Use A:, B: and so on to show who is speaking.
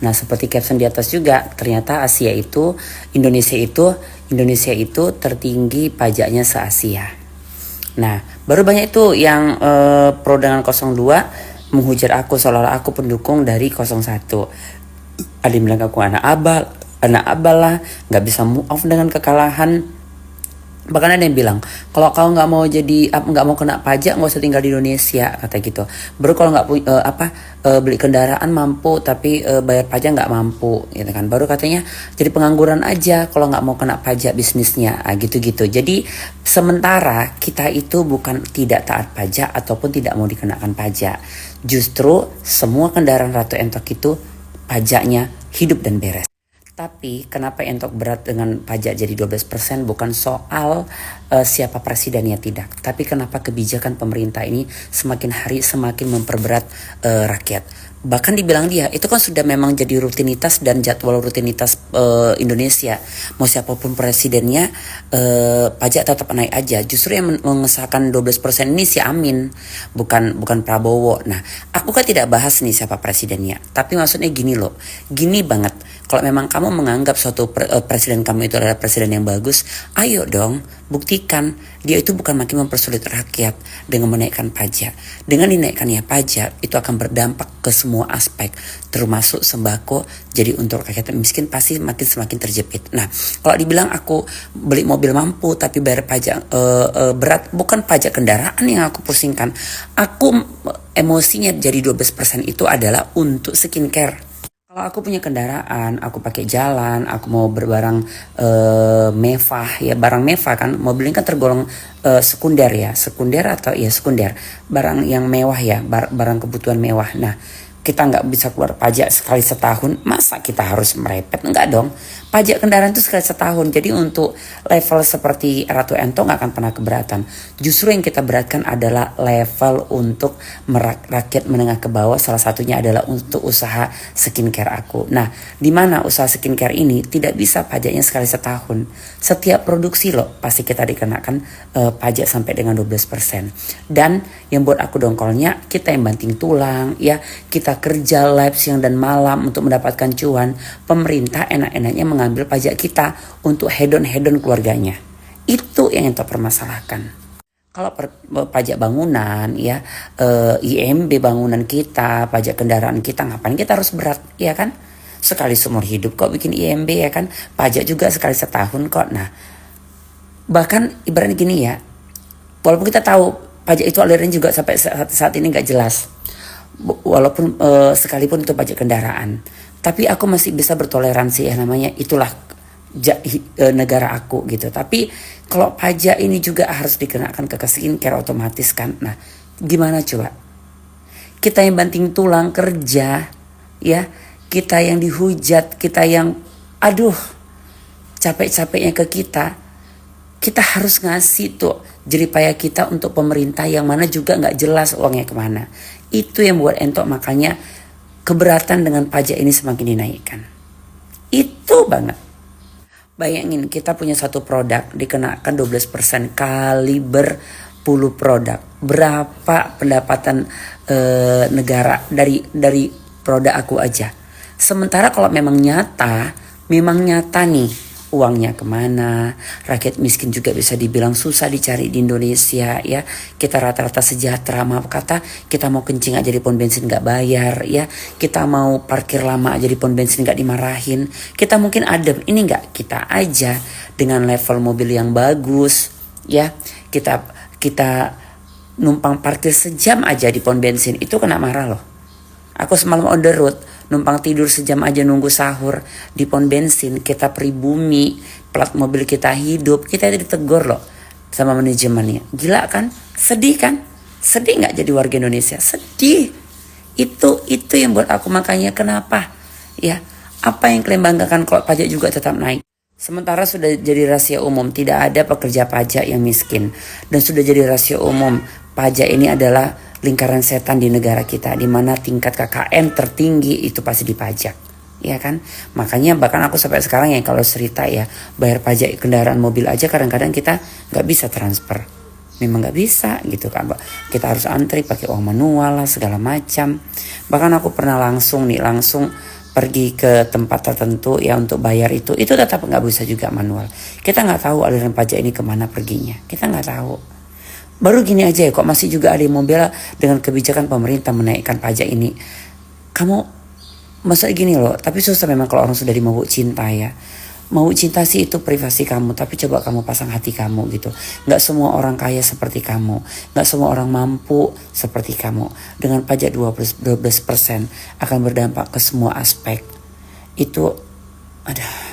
A: Nah, seperti caption di atas juga, ternyata Indonesia itu tertinggi pajaknya se-Asia. Nah, baru banyak itu yang pro dengan 02 menghujat aku seolah-olah aku pendukung dari 01. Ada yang bilang aku anak abal lah, nggak bisa move off dengan kekalahan. Bahkan ada yang bilang, kalau kau nggak mau kena pajak, nggak usah tinggal di Indonesia, kata gitu. Baru kalau nggak beli kendaraan mampu, tapi bayar pajak nggak mampu, gitu kan. Baru katanya jadi pengangguran aja kalau nggak mau kena pajak bisnisnya, gitu-gitu. Jadi sementara kita itu bukan tidak taat pajak ataupun tidak mau dikenakan pajak. Justru semua kendaraan Ratu Entok itu pajaknya hidup dan beres. Tapi kenapa Entok berat dengan pajak jadi 12% bukan soal siapa presidennya, tidak. Tapi kenapa kebijakan pemerintah ini semakin hari semakin memperberat rakyat. Bahkan dibilang dia itu kan sudah memang jadi rutinitas dan jadwal rutinitas Indonesia. Mau siapapun presidennya pajak tetap naik aja. Justru yang mengesahkan 12% ini si Amin, bukan Prabowo. Nah, aku kan tidak bahas nih siapa presidennya. Tapi maksudnya gini loh. Gini banget. Kalau memang kamu menganggap suatu presiden kamu itu adalah presiden yang bagus, ayo dong buktikan dia itu bukan makin mempersulit rakyat dengan menaikkan pajak. Dengan dinaikkannya pajak itu akan berdampak ke semua aspek, termasuk sembako. Jadi untuk rakyat miskin pasti semakin terjepit. Nah, kalau dibilang aku beli mobil mampu tapi bayar pajak berat, bukan pajak kendaraan yang aku pusingkan. Aku emosinya jadi 12% itu adalah untuk skincare. Kalau aku punya kendaraan, aku pakai jalan, aku mau berbarang mewah ya, barang mewah kan, mobil ini kan tergolong sekunder, barang yang mewah ya, barang kebutuhan mewah. Nah, kita nggak bisa keluar pajak sekali setahun, masa kita harus merepet? Enggak dong, pajak kendaraan itu sekali setahun. Jadi untuk level seperti Ratu Entok nggak akan pernah keberatan. Justru yang kita beratkan adalah level untuk rakyat menengah ke bawah. Salah satunya adalah untuk usaha skincare aku. Nah, di mana usaha skincare ini tidak bisa pajaknya sekali setahun. Setiap produksi loh pasti kita dikenakan pajak sampai dengan 12%. Dan yang buat aku dongkolnya, kita yang banting tulang ya, kita kerja live siang dan malam untuk mendapatkan cuan. Pemerintah enak-enaknya mengambil pajak kita untuk hedon keluarganya. Itu yang kita permasalahkan. Kalau pajak bangunan ya, IMB bangunan kita, pajak kendaraan kita, ngapain kita harus berat, ya kan? Sekali seumur hidup kok bikin IMB, ya kan? Pajak juga sekali setahun kok. Nah, bahkan ibaratnya gini ya, walaupun kita tahu pajak itu aliran juga sampai saat ini nggak jelas, walaupun sekalipun itu pajak kendaraan, tapi aku masih bisa bertoleransi ya, namanya itulah negara aku gitu. Tapi kalau pajak ini juga harus dikenakan ke skincare otomatis kan. Nah, gimana coba? Kita yang banting tulang kerja ya, kita yang dihujat, kita yang capek-capeknya ke kita harus ngasih tuh jeripaya kita untuk pemerintah yang mana juga nggak jelas uangnya kemana. Itu yang buat Entok makanya keberatan dengan pajak ini semakin dinaikkan. Itu banget. Bayangin kita punya satu produk dikenakan 12% kali berpuluh produk. Berapa pendapatan negara dari produk aku aja. Sementara kalau memang nyata nih uangnya kemana, rakyat miskin juga bisa dibilang susah dicari di Indonesia ya. Kita rata-rata sejahtera, maaf kata, kita mau kencing aja di pom bensin gak bayar ya. Kita mau parkir lama aja di pom bensin gak dimarahin. Kita mungkin adem, ini gak, kita aja dengan level mobil yang bagus ya. Kita numpang parkir sejam aja di pom bensin, itu kena marah loh. Aku semalam on the road, numpang tidur sejam aja nunggu sahur di pom bensin, kita pribumi, plat mobil kita hidup, kita ditegur loh sama manajemennya. Gila kan? Sedih kan? Sedih gak jadi warga Indonesia? Sedih. Itu yang buat aku makanya kenapa ya, apa yang kalian banggakan kalau pajak juga tetap naik? Sementara sudah jadi rahasia umum, tidak ada pekerja pajak yang miskin. Dan sudah jadi rahasia umum, pajak ini adalah lingkaran setan di negara kita, di mana tingkat KKN tertinggi itu pasti dipajak, ya kan? Makanya bahkan aku sampai sekarang ya kalau cerita ya, bayar pajak kendaraan mobil aja kadang-kadang kita nggak bisa transfer, memang nggak bisa gitu kan? Kita harus antri pakai uang manual lah segala macam. Bahkan aku pernah langsung pergi ke tempat tertentu ya untuk bayar itu tetap nggak bisa juga manual. Kita nggak tahu aliran pajak ini kemana perginya, kita nggak tahu. Baru gini aja ya kok masih juga ada yang mau bela dengan kebijakan pemerintah menaikkan pajak ini. Kamu masa gini loh, tapi susah memang kalau orang sudah dimabuk cinta ya. Mau cinta sih itu privasi kamu, tapi coba kamu pasang hati kamu gitu. Nggak semua orang kaya seperti kamu, nggak semua orang mampu seperti kamu. Dengan pajak 12% akan berdampak ke semua aspek. Itu ada